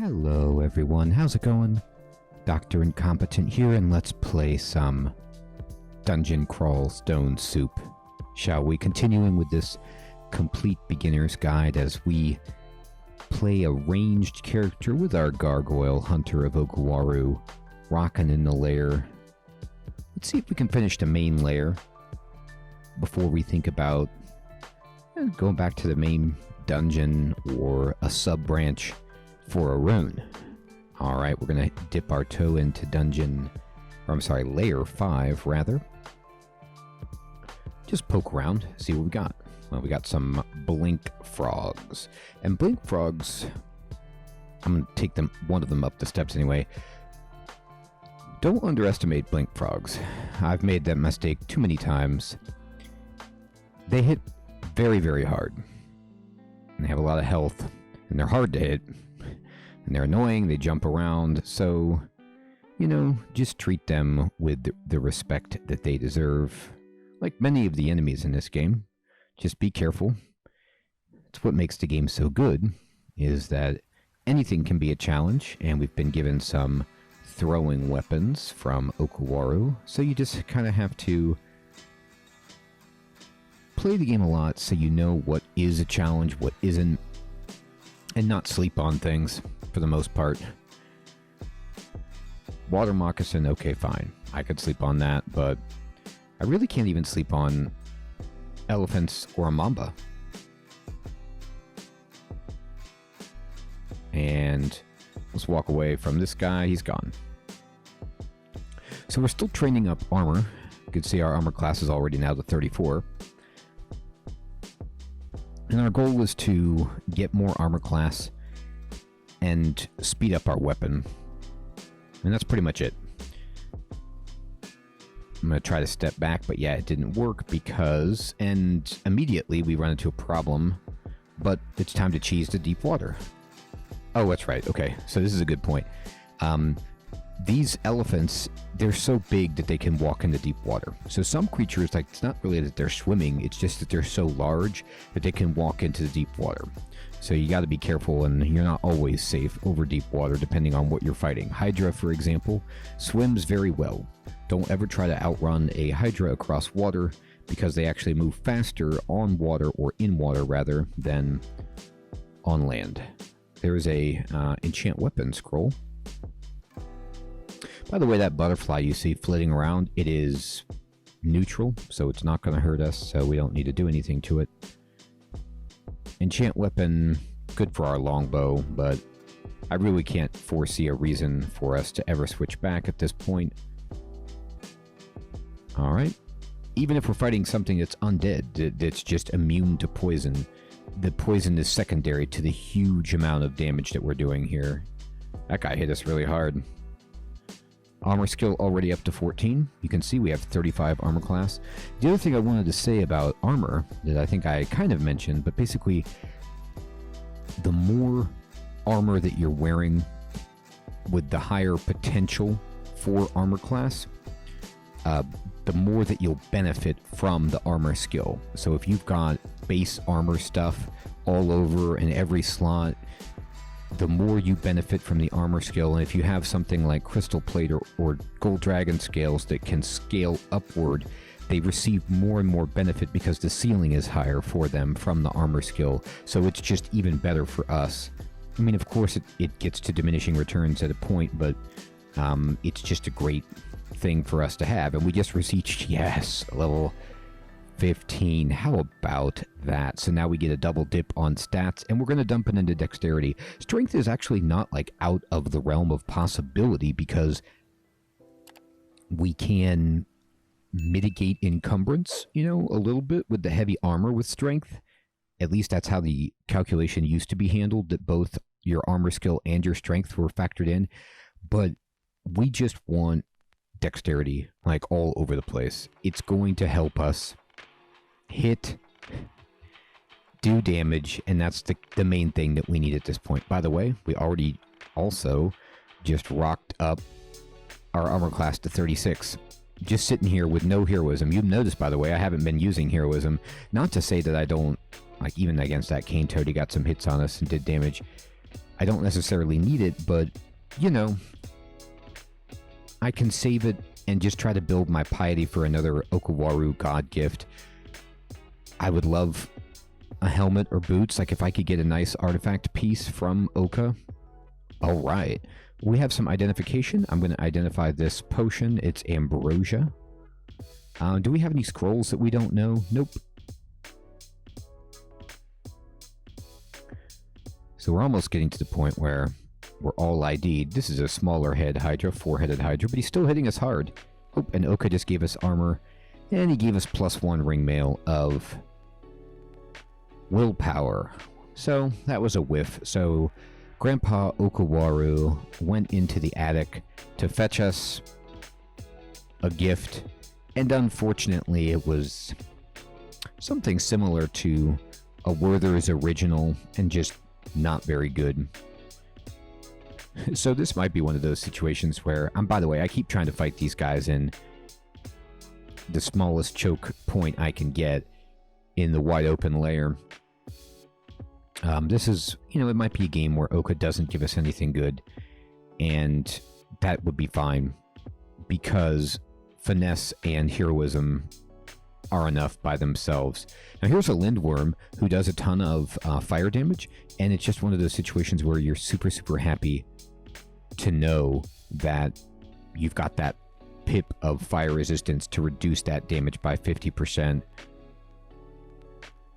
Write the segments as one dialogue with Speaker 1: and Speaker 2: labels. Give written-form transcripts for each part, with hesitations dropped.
Speaker 1: Hello everyone, how's it going? Dr. Incompetent here, and let's play some Dungeon Crawl Stone Soup. Shall we? Continuing with this complete beginner's guide as we play a ranged character with our Gargoyle Hunter of Okuwaru, rocking in the Lair. Let's see if we can finish the main Lair before we think about going back to the main dungeon or a sub-branch for a Rune. Alright, we're going to dip our toe into Lair 5, rather. Just poke around, see what we got. Well, we got some blink frogs. And blink frogs, I'm going to take one of them up the steps anyway. Don't underestimate blink frogs. I've made that mistake too many times. They hit very, very hard. And they have a lot of health. And they're hard to hit. And they're annoying, they jump around, so, you know, just treat them with the respect that they deserve. Like many of the enemies in this game, just be careful. It's what makes the game so good, is that anything can be a challenge, and we've been given some throwing weapons from Okuwaru, so you just kind of have to play the game a lot so you know what is a challenge, what isn't, and not sleep on things. For the most part. Water moccasin, okay, fine. I could sleep on that, but I really can't even sleep on elephants or a mamba. And let's walk away from this guy. He's gone. So we're still training up armor. You can see our armor class is already now to 34. And our goal is to get more armor class and speed up our weapon. And that's pretty much it. I'm going to try to step back, but yeah, it didn't work because... And immediately we run into a problem, but it's time to cheese the deep water. Oh, that's right. Okay, so this is a good point. These elephants, they're so big that they can walk into deep water. So some creatures, like, it's not really that they're swimming, it's just that they're so large that they can walk into the deep water. So you got to be careful, and you're not always safe over deep water depending on what you're fighting. Hydra, for example, swims very well. Don't ever try to outrun a Hydra across water because they actually move faster on water, or in water rather, than on land. There is a enchant weapon scroll. By the way, that butterfly you see flitting around, it is neutral, so it's not going to hurt us, so we don't need to do anything to it. Enchant weapon, good for our longbow, but I really can't foresee a reason for us to ever switch back at this point. Alright. Even if we're fighting something that's undead, that's just immune to poison, the poison is secondary to the huge amount of damage that we're doing here. That guy hit us really hard. Armor skill already up to 14. You can see we have 35 armor class. The other thing I wanted to say about armor that I think I kind of mentioned, but basically the more armor that you're wearing with the higher potential for armor class, the more that you'll benefit from the armor skill. So if you've got base armor stuff all over in every slot, the more you benefit from the armor skill. And if you have something like crystal plate or gold dragon scales that can scale upward, they receive more and more benefit because the ceiling is higher for them from the armor skill. So it's just even better for us. I mean, of course, it gets to diminishing returns at a point, but it's just a great thing for us to have. And we just received, yes, level 15. How about that? So now we get a double dip on stats, and we're going to dump it into dexterity. Strength is actually not like out of the realm of possibility because we can mitigate encumbrance, you know, a little bit with the heavy armor with strength. At least that's how the calculation used to be handled, that both your armor skill and your strength were factored in. But we just want dexterity like all over the place. It's going to help us hit, do damage, and that's the main thing that we need at this point. By the way, we already also just rocked up our armor class to 36. Just sitting here with no heroism. You've noticed, by the way, I haven't been using heroism. Not to say that I don't, like, even against that cane toad, he got some hits on us and did damage. I don't necessarily need it, but, you know, I can save it and just try to build my piety for another Okawaru god gift. I would love a helmet or boots, like if I could get a nice artifact piece from Oka. All right. We have some identification. I'm going to identify this potion. It's ambrosia. Do we have any scrolls that we don't know? Nope. So we're almost getting to the point where we're all ID'd. This is a smaller head Hydra, 4-headed Hydra, but he's still hitting us hard. Oh, and Oka just gave us armor, and he gave us +1 ring mail of willpower. So that was a whiff. So Grandpa Okawaru went into the attic to fetch us a gift, and unfortunately it was something similar to a Werther's original and just not very good. So this might be one of those situations where, by the way, I keep trying to fight these guys in the smallest choke point I can get in the wide open lair. This is, you know, it might be a game where Oka doesn't give us anything good, and that would be fine, because finesse and heroism are enough by themselves. Now here's a Lindworm who does a ton of fire damage, and it's just one of those situations where you're super, super happy to know that you've got that pip of fire resistance to reduce that damage by 50%.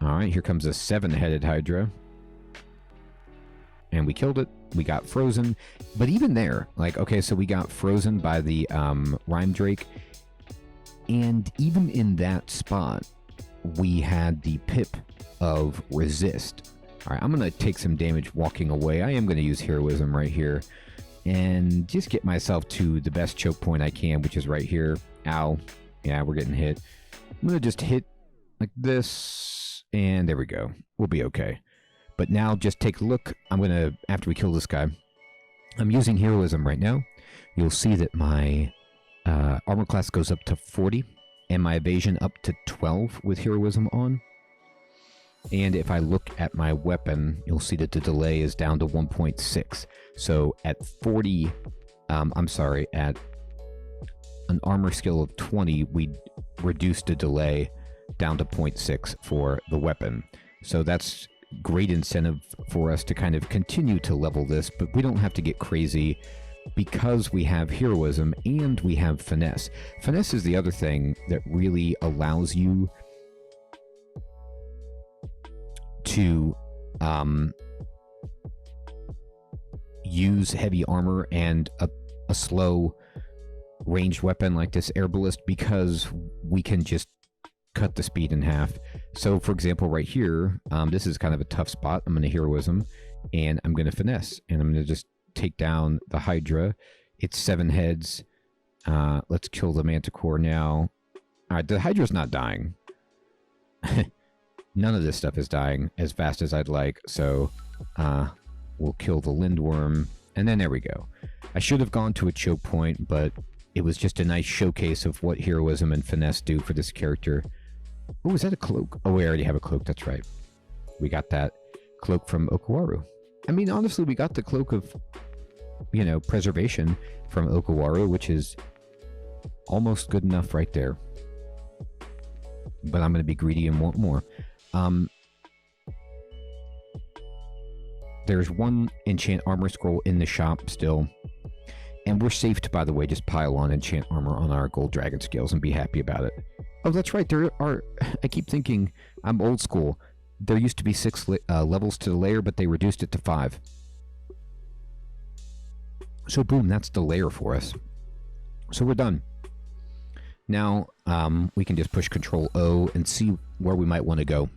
Speaker 1: Alright, here comes a 7-headed Hydra. And we killed it. We got frozen. But even there, like, okay, so we got frozen by the Rhyme Drake. And even in that spot, we had the pip of resist. Alright, I'm going to take some damage walking away. I am going to use heroism right here. And just get myself to the best choke point I can, which is right here. Ow. Yeah, we're getting hit. I'm going to just hit like this. And there we go. We'll be okay. But now just take a look. I'm going to, after we kill this guy, I'm using heroism right now. You'll see that my armor class goes up to 40 and my evasion up to 12 with heroism on. And if I look at my weapon, you'll see that the delay is down to 1.6. So at 40, at an armor skill of 20, we reduced the delay down to 0.6 for the weapon. So that's great incentive for us to kind of continue to level this, but we don't have to get crazy because we have heroism and we have finesse. Finesse is the other thing that really allows you to use heavy armor and a slow ranged weapon like this air ballist, because we can just cut the speed in half. So for example, right here, this is kind of a tough spot. I'm going to heroism and I'm going to finesse, and I'm going to just take down the Hydra. It's 7 heads. Let's kill the Manticore now. All right, the Hydra's not dying. None of this stuff is dying as fast as I'd like, so we'll kill the Lindworm, and then there we go. I should have gone to a choke point, but it was just a nice showcase of what heroism and finesse do for this character. Oh, is that a cloak? Oh, we already have a cloak, that's right. We got that cloak from Okawaru. I mean, honestly, we got the cloak of, you know, preservation from Okawaru, which is almost good enough right there. But I'm going to be greedy and want more. There's one enchant armor scroll in the shop still. And we're safe to, by the way, just pile on enchant armor on our gold dragon scales and be happy about it. Oh, that's right. There are... I keep thinking I'm old school. There used to be 6 levels to the layer, but they reduced it to 5. So boom, that's the layer for us. So we're done. Now, we can just push Control O and see where we might want to go.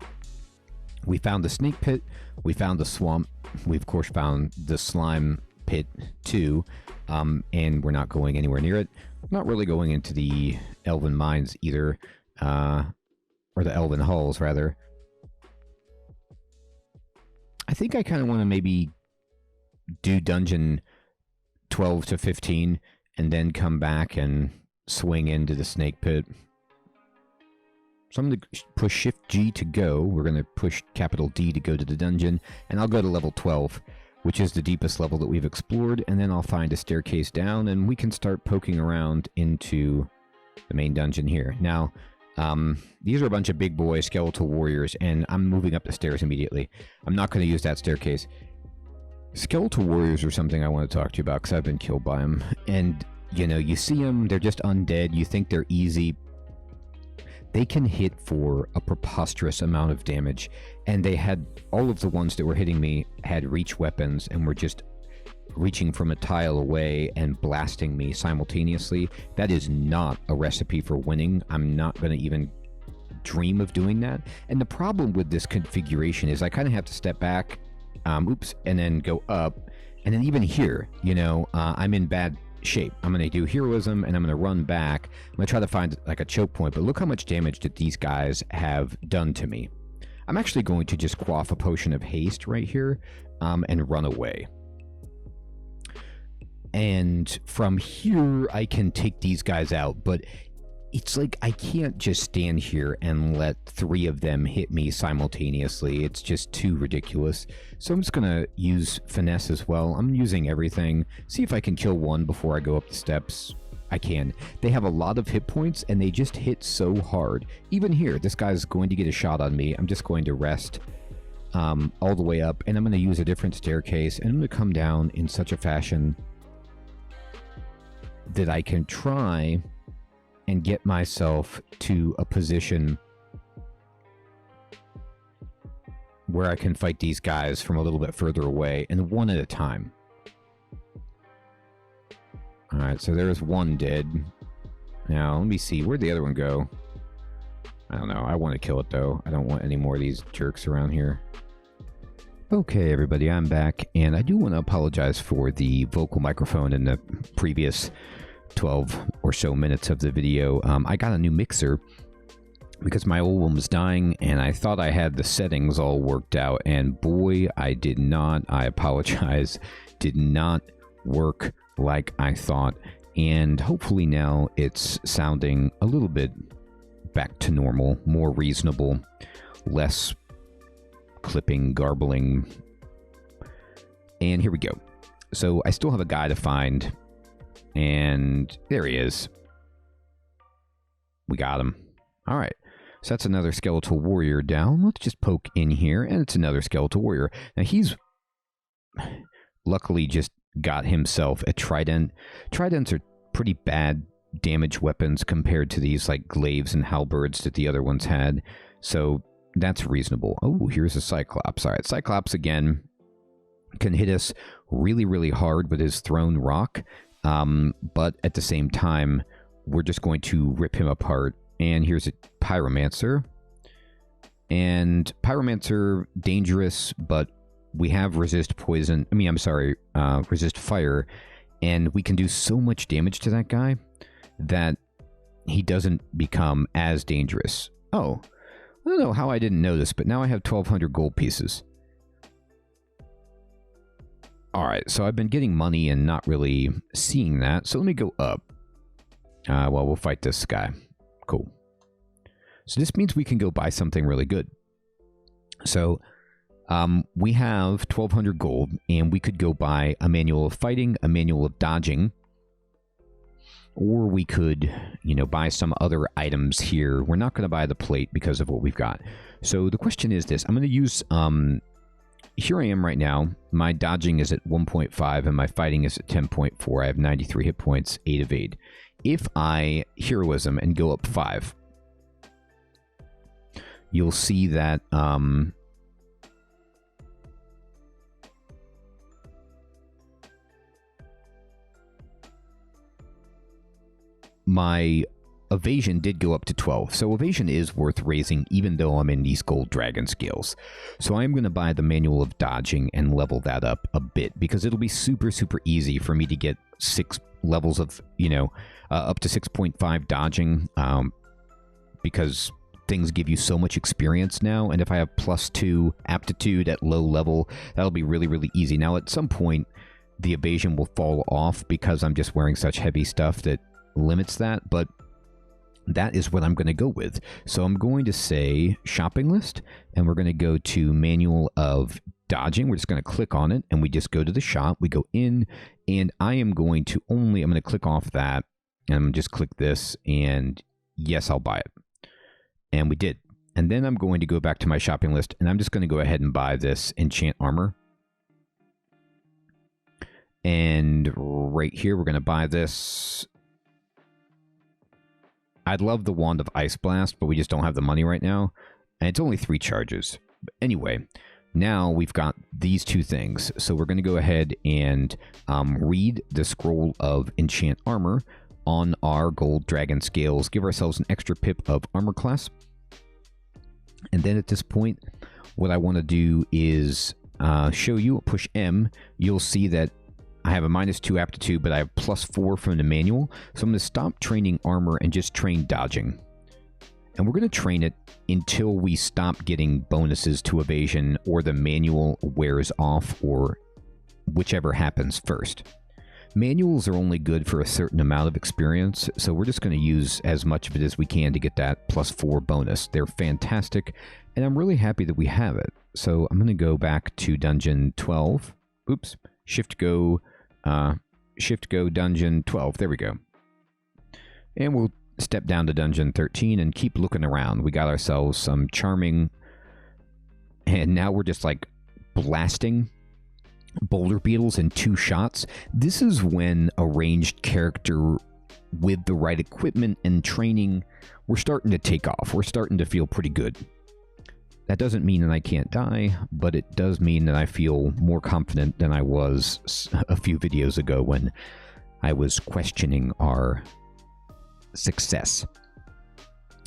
Speaker 1: We found the snake pit. We found the swamp. We, of course, found the slime pit, too. And we're not going anywhere near it. Not really going into the elven mines, either. Or the elven halls, rather. I think I kind of want to maybe do dungeon 12 to 15 and then come back and swing into the snake pit. So I'm going to push Shift G to go. We're going to push capital D to go to the dungeon, and I'll go to level 12 which is the deepest level that we've explored, and then I'll find a staircase down, and we can start poking around into the main dungeon here. Now, these are a bunch of big boy skeletal warriors, and I'm moving up the stairs immediately. I'm not going to use that staircase. Skeletal warriors are something I want to talk to you about, because I've been killed by them. And, you know, you see them, they're just undead, you think they're easy. They can hit for a preposterous amount of damage, and they had, all of the ones that were hitting me had reach weapons and were just reaching from a tile away and blasting me simultaneously. That is not a recipe for winning. I'm not going to even dream of doing that. And the problem with this configuration is I kind of have to step back, and then go up, and then even here, you know, I'm in bad shape. I'm going to do heroism, and I'm going to run back. I'm going to try to find like a choke point, but look how much damage that these guys have done to me. I'm actually going to just quaff a potion of haste right here, and run away. And from here, I can take these guys out, but it's like I can't just stand here and let 3 of them hit me simultaneously. It's just too ridiculous. So I'm just going to use finesse as well. I'm using everything. See if I can kill one before I go up the steps. I can. They have a lot of hit points, and they just hit so hard. Even here, this guy's going to get a shot on me. I'm just going to rest all the way up, and I'm going to use a different staircase, and I'm going to come down in such a fashion that I can try and get myself to a position where I can fight these guys from a little bit further away, and one at a time. Alright, so there's one dead. Now, let me see. Where'd the other one go? I don't know. I want to kill it, though. I don't want any more of these jerks around here. Okay, everybody, I'm back, and I do want to apologize for the vocal microphone in the previous 12 or so minutes of the video. I got a new mixer because my old one was dying, and I thought I had the settings all worked out, and boy, I did not. I apologize. Did not work like I thought, and hopefully now it's sounding a little bit back to normal, more reasonable, less clipping, garbling. And here we go. So I still have a guy to find, and there he is. We got him. All right. So that's another skeletal warrior down. Let's just poke in here, and it's another skeletal warrior. Now he's luckily just got himself a trident. Tridents are pretty bad damage weapons compared to these like glaives and halberds that the other ones had. So that's reasonable. Oh, here's a Cyclops. All right, Cyclops again can hit us really, really hard with his thrown rock. But at the same time, we're just going to rip him apart. And here's a Pyromancer. And Pyromancer, dangerous, but we have resist poison. I mean, I'm sorry, resist fire. And we can do so much damage to that guy that he doesn't become as dangerous. Oh, I don't know how I didn't know this, but now I have 1,200 gold pieces. Alright, so I've been getting money and not really seeing that. So let me go up. Well, we'll fight this guy. Cool. So this means we can go buy something really good. So we have 1,200 gold, and we could go buy a manual of fighting, a manual of dodging, or we could, you know, buy some other items here. We're not going to buy the plate because of what we've got. So the question is this. I'm going to use, here I am right now. My dodging is at 1.5 and my fighting is at 10.4. I have 93 hit points, 8 evade. If I heroism and go up 5, you'll see that, my evasion did go up to 12. So evasion is worth raising even though I'm in these gold dragon scales. So I'm going to buy the manual of dodging and level that up a bit because it'll be super, super easy for me to get 6 levels of, you know, up to 6.5 dodging because things give you so much experience now. And if I have +2 aptitude at low level, that'll be really, really easy. Now, at some point, the evasion will fall off because I'm just wearing such heavy stuff that limits that, but that is what I'm going to go with. So I'm going to say shopping list, and we're going to go to manual of dodging. We're just going to click on it, and we just go to the shop. We go in, and I'm going to click off that, and I'm going to just click this, and yes, I'll buy it. And we did. And then I'm going to go back to my shopping list, and I'm just going to go ahead and buy this enchant armor. And right here, we're going to buy this. I'd love the Wand of Ice Blast, but we just don't have the money right now. And it's only 3 charges. But anyway, now we've got these 2 things. So we're going to go ahead and read the Scroll of Enchant Armor on our gold dragon scales. Give ourselves an extra pip of armor class. And then at this point, what I want to do is show you, push M. You'll see that I have a -2 aptitude, but I have +4 from the manual. So I'm going to stop training armor and just train dodging. And we're going to train it until we stop getting bonuses to evasion, or the manual wears off, or whichever happens first. Manuals are only good for a certain amount of experience, so we're just going to use as much of it as we can to get that +4 bonus. They're fantastic, and I'm really happy that we have it. So I'm going to go back to Dungeon 12. Oops. Shift go Dungeon 12. There we go. And we'll step down to Dungeon 13 and keep looking around. We got ourselves some charming, and now we're just like blasting boulder beetles in 2 shots. This is when a ranged character with the right equipment and training, we're starting to take off. We're starting to feel pretty good. That doesn't mean that I can't die, but it does mean that I feel more confident than I was a few videos ago when I was questioning our success.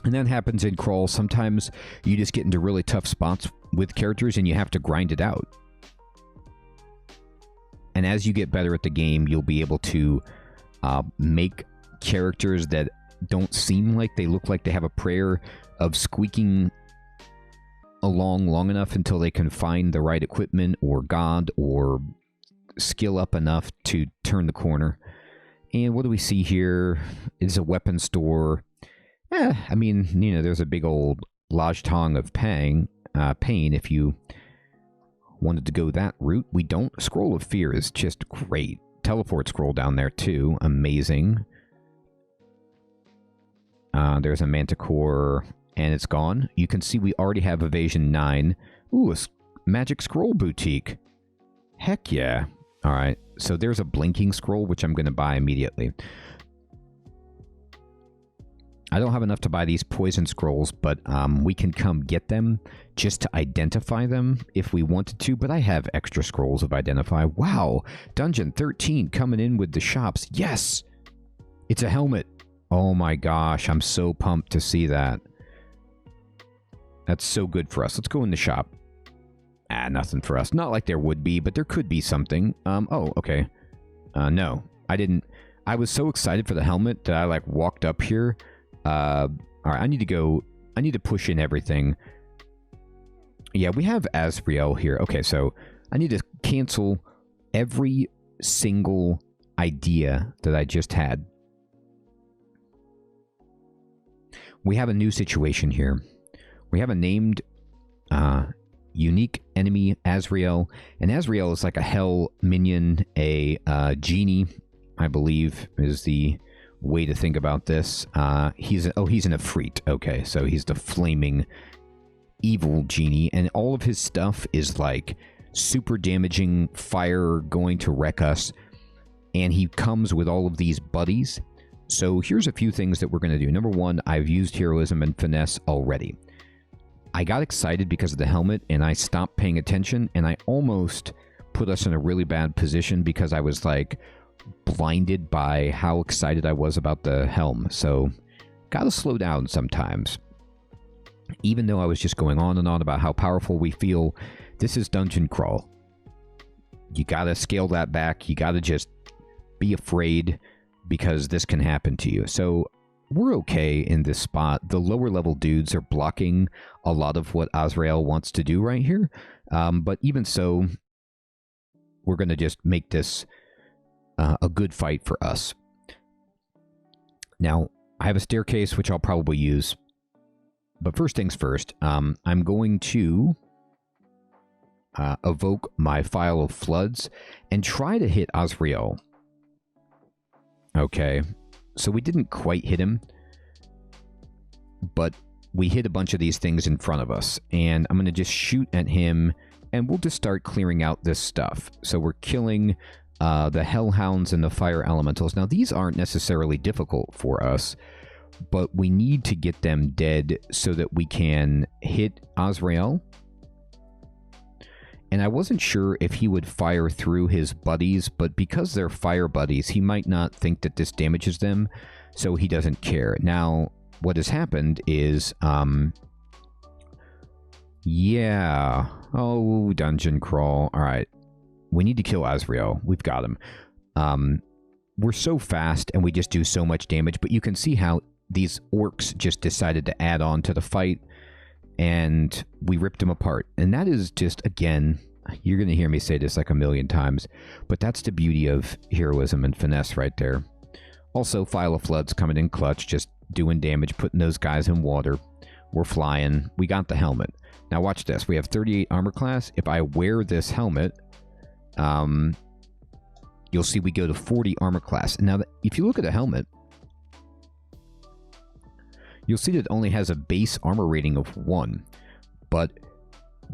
Speaker 1: And that happens in Crawl. Sometimes you just get into really tough spots with characters and you have to grind it out. And as you get better at the game, you'll be able to make characters that don't seem like they look like they have a prayer of squeaking along long enough until they can find the right equipment or god or skill up enough to turn the corner. And what do we see here? It's a weapon store. I mean, you know, there's a big old Lodge Tong of pain if you wanted to go that route. We don't. Scroll of Fear is just great. Teleport scroll down there too. Amazing. There's a Manticore, and it's gone. You can see we already have Evasion 9. Ooh, a Magic Scroll Boutique. Heck yeah. All right, so there's a Blinking Scroll, which I'm going to buy immediately. I don't have enough to buy these Poison Scrolls, but we can come get them just to identify them if we wanted to, but I have extra scrolls of Identify. Wow, Dungeon 13 coming in with the shops. Yes! It's a helmet. Oh my gosh, I'm so pumped to see that. That's so good for us. Let's go in the shop. Nothing for us. Not like there would be, but there could be something. Oh, okay. No, I didn't. I was so excited for the helmet that I, like, walked up here. All right, I need to push in everything. Yeah, we have Azrael here. Okay, so I need to cancel every single idea that I just had. We have a new situation here. We have a named unique enemy, Azrael. And Azrael is like a hell minion, a genie, I believe, is the way to think about this. He's an Efreet. Okay, so he's the flaming evil genie, and all of his stuff is like super damaging, fire going to wreck us, and he comes with all of these buddies. So here's a few things that we're going to do. Number one, I've used heroism and finesse already. I got excited because of the helmet, and I stopped paying attention, and I almost put us in a really bad position because I was like blinded by how excited I was about the helm. So gotta slow down sometimes. Even though I was just going on and on about how powerful we feel, this is Dungeon Crawl. You gotta scale that back. You gotta just be afraid because this can happen to you. So we're okay in this spot. The lower level dudes are blocking a lot of what Azrael wants to do right here. But even so, we're going to just make this a good fight for us. Now, I have a staircase, which I'll probably use. But first things first, I'm going to evoke my File of Floods and try to hit Azrael. Okay, so we didn't quite hit him, but we hit a bunch of these things in front of us, and I'm going to just shoot at him, and we'll just start clearing out this stuff. So we're killing the Hellhounds and the Fire Elementals. Now, these aren't necessarily difficult for us, but we need to get them dead so that we can hit Azrael. And I wasn't sure if he would fire through his buddies, but because they're fire buddies, he might not think that this damages them, so he doesn't care. Now, what has happened is, yeah. Oh, dungeon crawl. All right. We need to kill Azrael. We've got him. We're so fast, and we just do so much damage, but you can see how these orcs just decided to add on to the fight, and we ripped them apart. And that is just, again, you're going to hear me say this like a million times, but that's the beauty of heroism and finesse right there. Also, File of Floods coming in clutch, just doing damage, putting those guys in water. We're flying. We got the helmet. Now watch this. We have 38 armor class. If I wear this helmet, you'll see we go to 40 armor class. Now, if you look at the helmet, you'll see that it only has a base armor rating of 1, but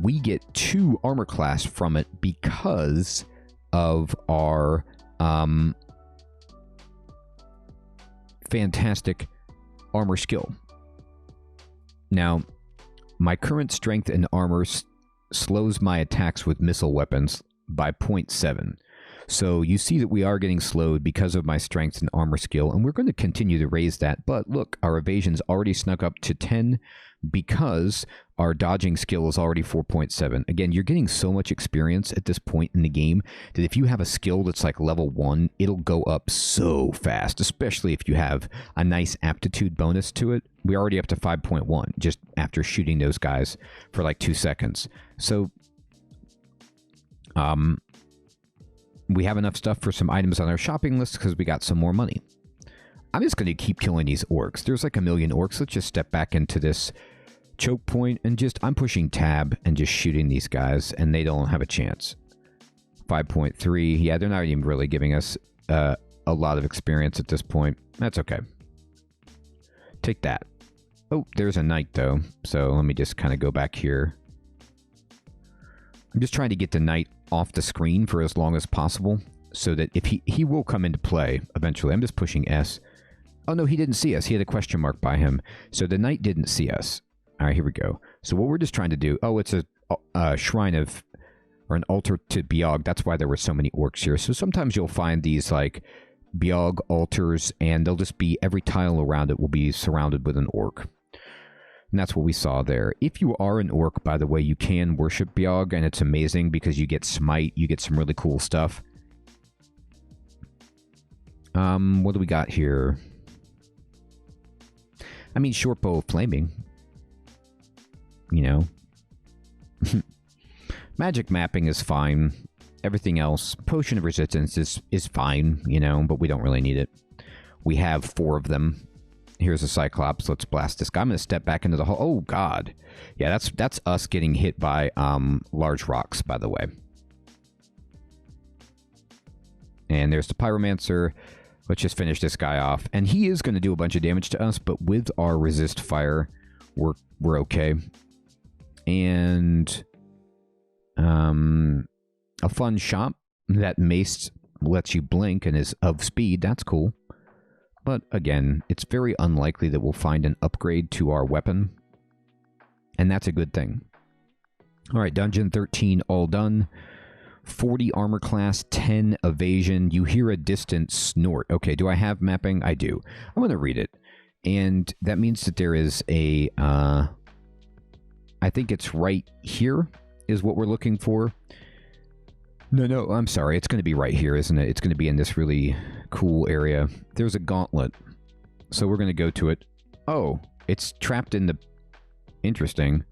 Speaker 1: we get 2 armor class from it because of our fantastic armor skill. Now, my current strength and armor slows my attacks with missile weapons by 0.7. So you see that we are getting slowed because of my strength and armor skill, and we're going to continue to raise that. But look, our evasion's already snuck up to 10 because our dodging skill is already 4.7. Again, you're getting so much experience at this point in the game that if you have a skill that's like level 1, it'll go up so fast, especially if you have a nice aptitude bonus to it. We're already up to 5.1 just after shooting those guys for like 2 seconds. So, we have enough stuff for some items on our shopping list because we got some more money. I'm just going to keep killing these orcs. There's like a million orcs. Let's just step back into this choke point and just, I'm pushing tab and just shooting these guys, and they don't have a chance. 5.3. Yeah, they're not even really giving us a lot of experience at this point. That's okay. Take that. Oh, there's a knight though. So let me just kind of go back here. I'm just trying to get the knight off the screen for as long as possible so that if he will come into play eventually. I'm just pushing S. Oh no, he didn't see us. He had a question mark by him. So the knight didn't see us. All right, here we go. So what we're just trying to do... Oh, it's a shrine of... or an altar to Biog. That's why there were so many orcs here. So sometimes you'll find these like Biog altars, and they'll just be... every tile around it will be surrounded with an orc. And that's what we saw there. If you are an orc, by the way, you can worship Biog, and it's amazing because you get smite, you get some really cool stuff. What do we got here? I mean, short bow of flaming. You know. Magic mapping is fine. Everything else, potion of resistance is fine, you know, but we don't really need it. We have 4 of them. Here's a Cyclops. Let's blast this guy. I'm going to step back into the hole. Oh, God. Yeah, that's us getting hit by large rocks, by the way. And there's the Pyromancer. Let's just finish this guy off. And he is going to do a bunch of damage to us, but with our resist fire, we're okay. And a fun shop. That mace lets you blink and is of speed. That's cool. But again, it's very unlikely that we'll find an upgrade to our weapon. And that's a good thing. Alright, Dungeon 13 all done. 40 armor class, 10 evasion. You hear a distant snort. Okay, do I have mapping? I do. I'm going to read it. And that means that there is a... I think it's right here is what we're looking for. No, I'm sorry. It's going to be right here, isn't it? It's going to be in this really cool area. There's a gauntlet. So we're going to go to it. Oh, it's trapped in the... Interesting.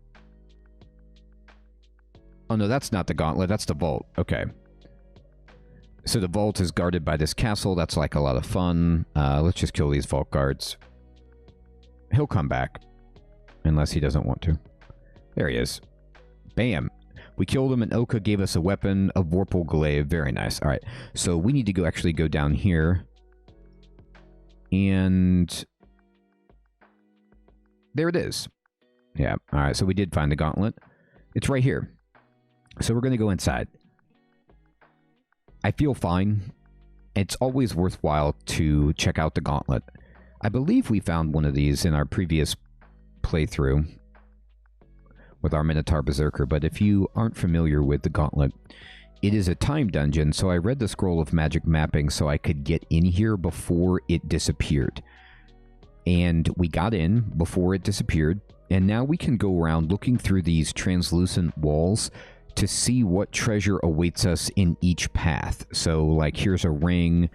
Speaker 1: Oh, no, that's not the gauntlet. That's the vault. Okay. So the vault is guarded by this castle. That's like a lot of fun. Let's just kill these vault guards. He'll come back. Unless he doesn't want to. There he is. Bam. We killed him, and Oka gave us a weapon of Vorpal Glaive. Very nice. All right, so we need to go actually go down here. And there it is. Yeah, all right, so we did find the gauntlet. It's right here. So we're going to go inside. I feel fine. It's always worthwhile to check out the gauntlet. I believe we found one of these in our previous playthrough with our Minotaur Berserker, but if you aren't familiar with the gauntlet, it is a time dungeon, so I read the scroll of magic mapping so I could get in here before it disappeared. And we got in before it disappeared, and now we can go around looking through these translucent walls to see what treasure awaits us in each path. So, like, here's a ring.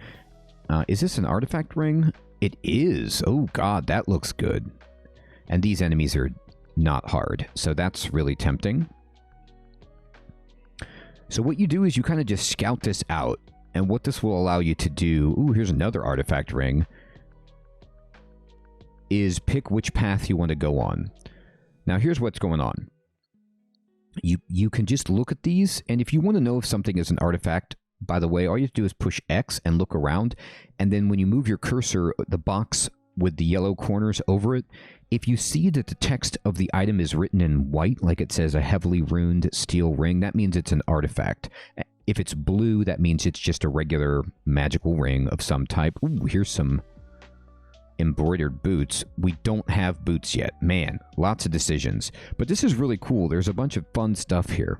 Speaker 1: Is this an artifact ring? It is. Oh, God, that looks good. And these enemies are not hard, so that's really tempting. So what you do is you kind of just scout this out, and what this will allow you to do... Ooh, here's another artifact ring. Is pick which path you want to go on. Now, here's what's going on. You can just look at these, and if you want to know if something is an artifact, by the way, all you have to do is push X and look around, and then when you move your cursor, the box with the yellow corners over it, if you see that the text of the item is written in white, like it says a heavily runed steel ring, that means it's an artifact. If it's blue, that means it's just a regular magical ring of some type. Ooh, here's some embroidered boots. We don't have boots yet. Man, lots of decisions. But this is really cool. There's a bunch of fun stuff here.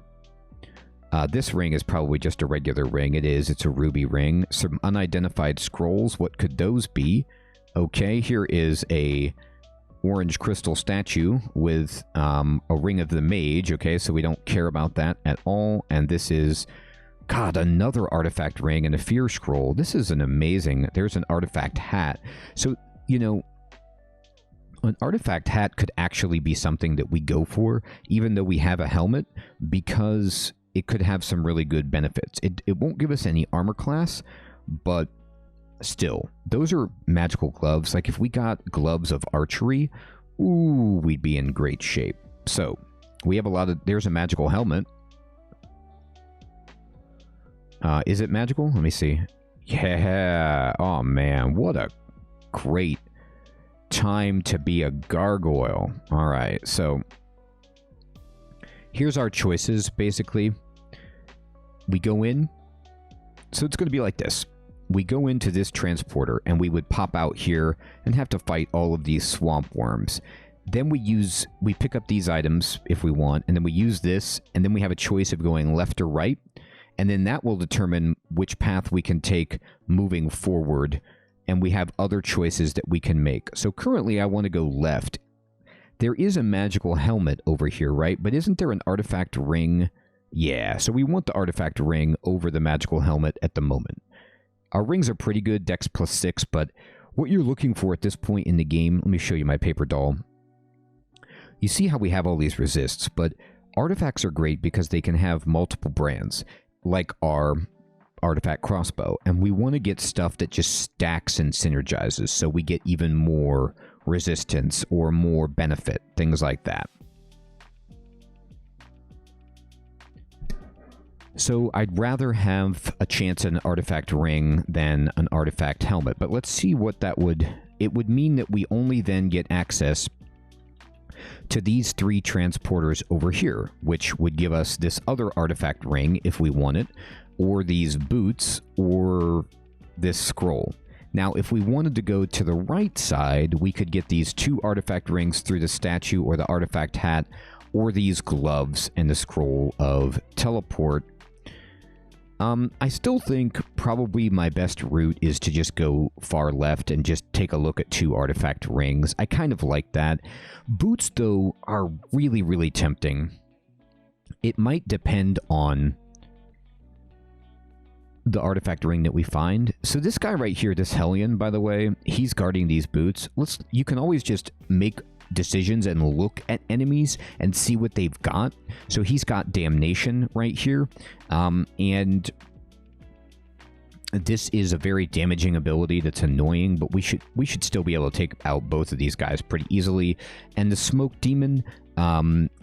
Speaker 1: This ring is probably just a regular ring. It is. It's a ruby ring. Some unidentified scrolls. What could those be? Okay, here is a orange crystal statue with a ring of the mage. Okay, so we don't care about that at all. And this is, God, another artifact ring and a fear scroll. This is an amazing... There's an artifact hat. So, you know, an artifact hat could actually be something that we go for, even though we have a helmet, because it could have some really good benefits. It won't give us any armor class, but still, those are magical gloves. Like, if we got gloves of archery, ooh, we'd be in great shape. So, we have a lot of... There's a magical helmet. Is it magical? Let me see. Yeah. Oh, man. What a great time to be a gargoyle. All right. So, here's our choices, basically. We go in. So, it's going to be like this. We go into this transporter, and we would pop out here and have to fight all of these swamp worms. Then we pick up these items if we want, and then we use this, and then we have a choice of going left or right, and then that will determine which path we can take moving forward, and we have other choices that we can make. So currently, I want to go left. There is a magical helmet over here, right? But isn't there an artifact ring? Yeah, so we want the artifact ring over the magical helmet at the moment. Our rings are pretty good, Dex +6, but what you're looking for at this point in the game... Let me show you my paper doll. You see how we have all these resists, but artifacts are great because they can have multiple brands, like our artifact crossbow, and we want to get stuff that just stacks and synergizes, so we get even more resistance or more benefit, things like that. So I'd rather have a chance at an artifact ring than an artifact helmet. But let's see what that would... It would mean that we only then get access to these 3 transporters over here, which would give us this other artifact ring if we want it, or these boots, or this scroll. Now, if we wanted to go to the right side, we could get these 2 artifact rings through the statue or the artifact hat, or these gloves and the scroll of teleport. I still think probably my best route is to just go far left and just take a look at 2 artifact rings. I kind of like that. Boots, though, are really, really tempting. It might depend on the artifact ring that we find. So this guy right here, this Hellion, by the way, he's guarding these boots. You can always just make decisions and look at enemies and see what they've got. So he's got Damnation right here, and this is a very damaging ability that's annoying, but we should still be able to take out both of these guys pretty easily. And the Smoke Demon,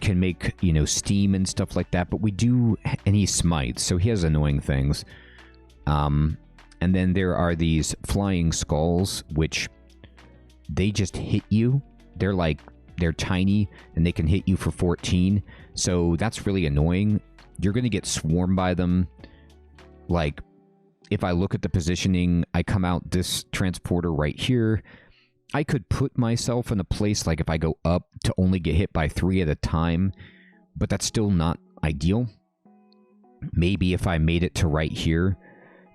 Speaker 1: can make, you know, steam and stuff like that, but we do, and he smites, so he has annoying things. And then there are these flying skulls, which they just hit you. They're tiny, and they can hit you for 14, so that's really annoying. You're going to get swarmed by them. Like, if I look at the positioning, I come out this transporter right here. I could put myself in a place, like if I go up, to only get hit by 3 at a time, but that's still not ideal. Maybe if I made it to right here,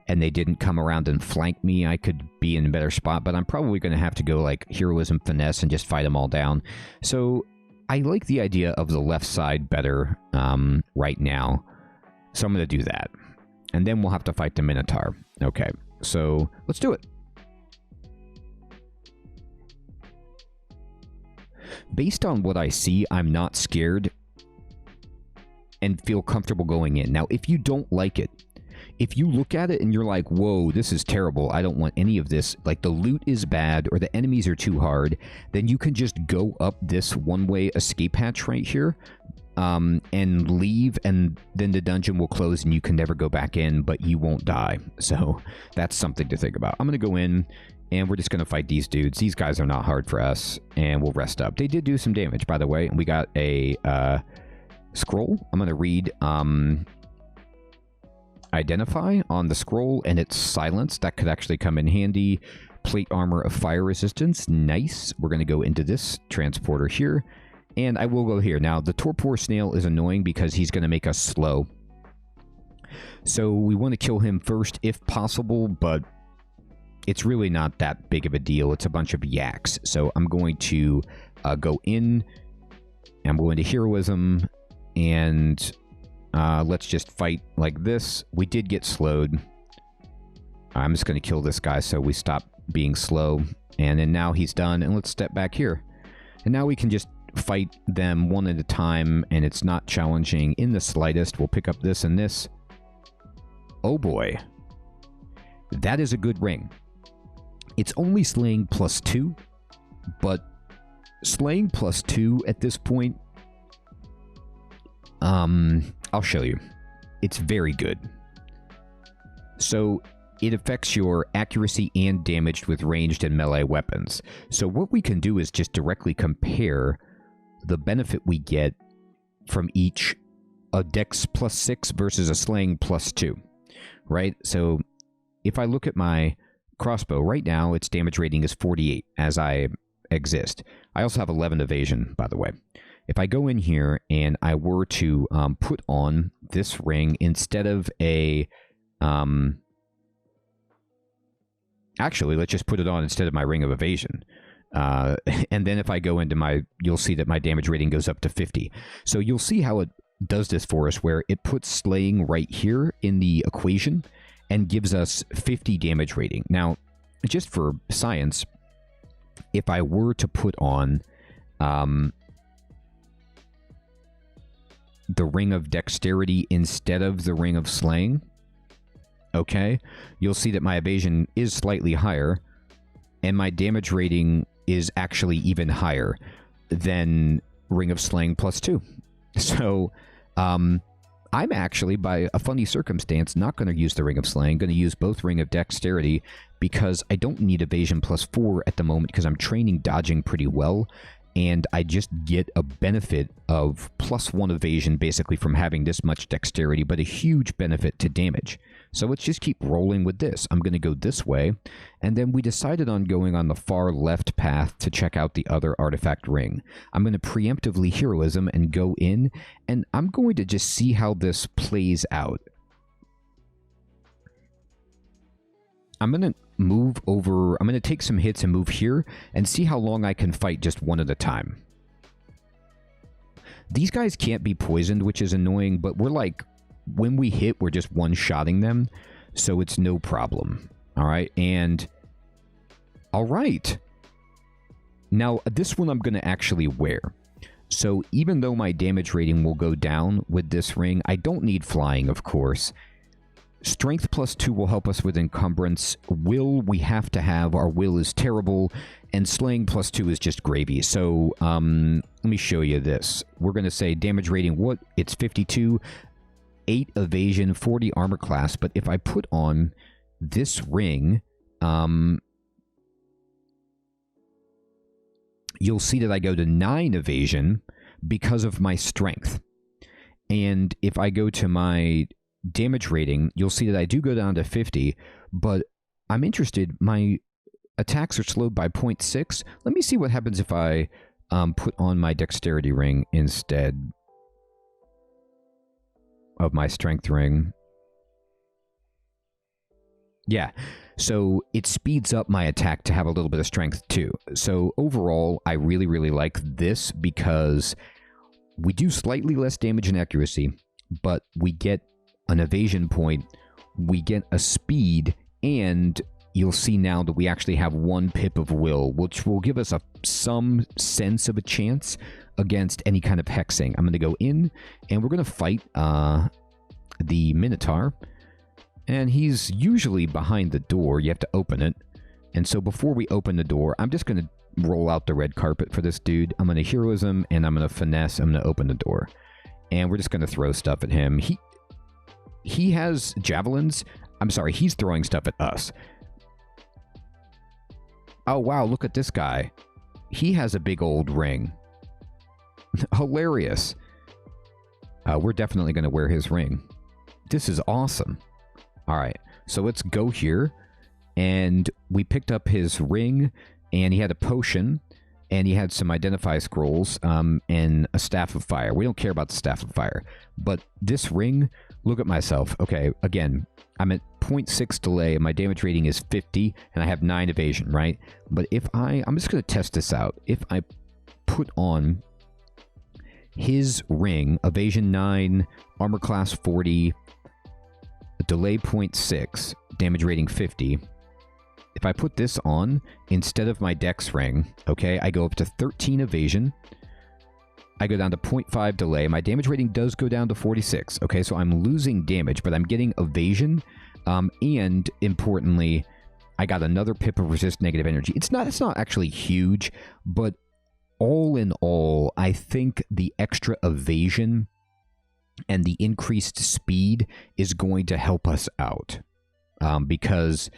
Speaker 1: and they didn't come around and flank me, I could be in a better spot, but I'm probably going to have to go, like, heroism finesse and just fight them all down. So, I like the idea of the left side better right now, so I'm going to do that. And then we'll have to fight the Minotaur. Okay, so let's do it. Based on what I see, I'm not scared and feel comfortable going in. Now, if you don't like it, if you look at it and you're like, whoa, this is terrible, I don't want any of this, like the loot is bad or the enemies are too hard, then you can just go up this one-way escape hatch right here and leave, and then the dungeon will close and you can never go back in, but you won't die. So that's something to think about. I'm going to go in and we're just going to fight these dudes. These guys are not hard for us, and we'll rest up. They did do some damage, by the way, and we got a scroll. I'm going to read identify on the scroll, and it's silence. That could actually come in handy. Plate armor of fire resistance. Nice. We're going to go into this transporter here, and I will go here. Now, the torpor snail is annoying because he's going to make us slow. So we want to kill him first if possible, but it's really not that big of a deal. It's a bunch of yaks. So I'm going to go in. I'm going to heroism, and let's just fight like this. We did get slowed. I'm just going to kill this guy so we stop being slow. And then now he's done, and let's step back here. And now we can just fight them one at a time, and it's not challenging in the slightest. We'll pick up this and this. Oh boy. That is a good ring. It's only slaying +2, but slaying +2 at this point, I'll show you. It's very good. So it affects your accuracy and damage with ranged and melee weapons. So what we can do is just directly compare the benefit we get from each, a dex +6 versus a slaying +2, right? So if I look at my crossbow right now, its damage rating is 48 as I exist. I also have 11 evasion, by the way. If I go in here and I were to put on this ring instead of a... actually, let's just put it on instead of my ring of evasion. And then if I go into my... You'll see that my damage rating goes up to 50. So you'll see how it does this for us, where it puts slaying right here in the equation and gives us 50 damage rating. Now, just for science, if I were to put on... the ring of dexterity instead of the ring of slaying, okay, you'll see that my evasion is slightly higher, and my damage rating is actually even higher than ring of slaying +2. So, I'm actually, by a funny circumstance, not going to use the ring of slaying. Going to use both ring of dexterity because I don't need evasion +4 at the moment because I'm training dodging pretty well. And I just get a benefit of +1 evasion basically from having this much dexterity, but a huge benefit to damage. So let's just keep rolling with this. I'm going to go this way, and then we decided on going on the far left path to check out the other artifact ring. I'm going to preemptively heroism and go in, and I'm going to just see how this plays out. I'm going to move over, I'm going to take some hits and move here and see how long I can fight just one at a time. These guys can't be poisoned, which is annoying, but we're like, when we hit, we're just one-shotting them, so it's no problem. All right, and all right. Now, this one I'm going to actually wear. So even though my damage rating will go down with this ring, I don't need flying, of course. Strength +2 will help us with encumbrance. Will we have to have. Our will is terrible. And slaying +2 is just gravy. So let me show you this. We're going to say damage rating. What? It's 52. 8 evasion, 40 armor class. But if I put on this ring, you'll see that I go to 9 evasion because of my strength. And if I go to my damage rating, you'll see that I do go down to 50, but I'm interested. My attacks are slowed by 0.6. Let me see what happens if I put on my dexterity ring instead of my strength ring. Yeah, so it speeds up my attack to have a little bit of strength too. So overall, I really, really like this because we do slightly less damage and accuracy, but we get an evasion point, we get a speed, and you'll see now that we actually have 1 pip of will, which will give us some sense of a chance against any kind of hexing. I'm going to go in, and we're going to fight the Minotaur, and he's usually behind the door. You have to open it, and so before we open the door, I'm just going to roll out the red carpet for this dude. I'm going to heroism, and I'm going to finesse. I'm going to open the door, and we're just going to throw stuff at him. He has javelins. I'm sorry, he's throwing stuff at us. Oh, wow, look at this guy. He has a big old ring. Hilarious. We're definitely going to wear his ring. This is awesome. All right, so let's go here. And we picked up his ring, and he had a potion, and he had some identify scrolls, and a staff of fire. We don't care about the staff of fire. But this ring, look at myself. Okay, again, I'm at 0.6 delay, and my damage rating is 50, and I have 9 evasion, right? But if I'm just going to test this out. If I put on his ring, evasion 9, armor class 40, delay 0.6, damage rating 50. If I put this on instead of my dex ring, okay, I go up to 13 evasion. I go down to 0.5 delay. My damage rating does go down to 46. Okay, so I'm losing damage, but I'm getting evasion. And importantly, I got another pip of resist negative energy. It's not actually huge, but all in all, I think the extra evasion and the increased speed is going to help us out. Because...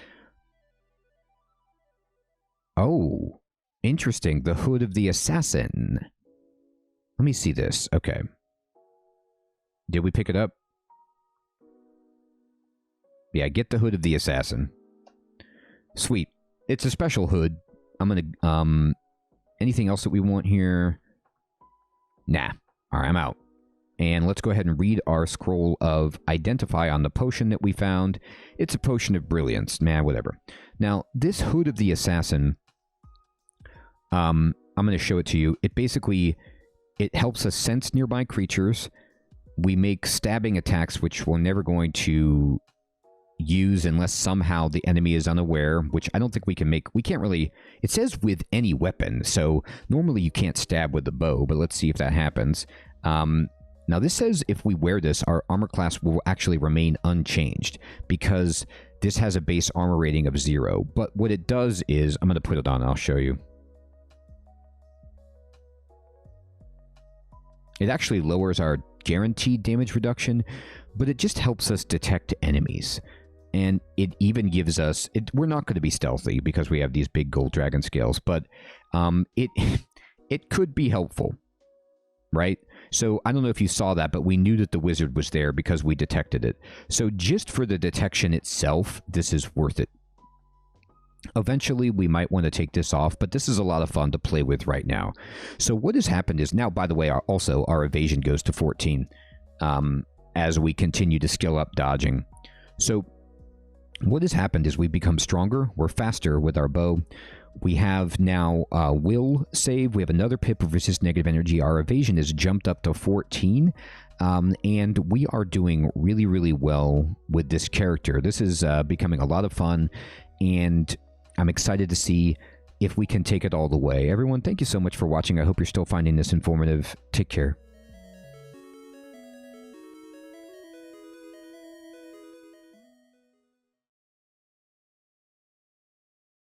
Speaker 1: Oh, interesting. The Hood of the Assassin. Let me see this. Okay. Did we pick it up? Yeah, get the Hood of the Assassin. Sweet. It's a special hood. I'm gonna, anything else that we want here? Nah. Alright, I'm out. And let's go ahead and read our scroll of Identify on the potion that we found. It's a potion of brilliance. Man, whatever. Now, this Hood of the Assassin... I'm going to show it to you. It basically, it helps us sense nearby creatures. We make stabbing attacks, which we're never going to use unless somehow the enemy is unaware, which I don't think we can make. We can't really, it says with any weapon, so normally you can't stab with the bow, but let's see if that happens. Now this says if we wear this, our armor class will actually remain unchanged because this has a base armor rating of 0. But what it does is, I'm going to put it on, I'll show you. It actually lowers our guaranteed damage reduction, but it just helps us detect enemies. And it even gives us... we're not going to be stealthy because we have these big gold dragon scales, but it could be helpful, right? So I don't know if you saw that, but we knew that the wizard was there because we detected it. So just for the detection itself, this is worth it. Eventually, we might want to take this off, but this is a lot of fun to play with right now. So what has happened is now, by the way, also our evasion goes to 14 as we continue to skill up dodging. So what has happened is we've become stronger. We're faster with our bow. We have now will save. We have another pip of resist negative energy. Our evasion is jumped up to 14. And we are doing really, really well with this character. This is becoming a lot of fun, and I'm excited to see if we can take it all the way. Everyone, thank you so much for watching. I hope you're still finding this informative. Take care.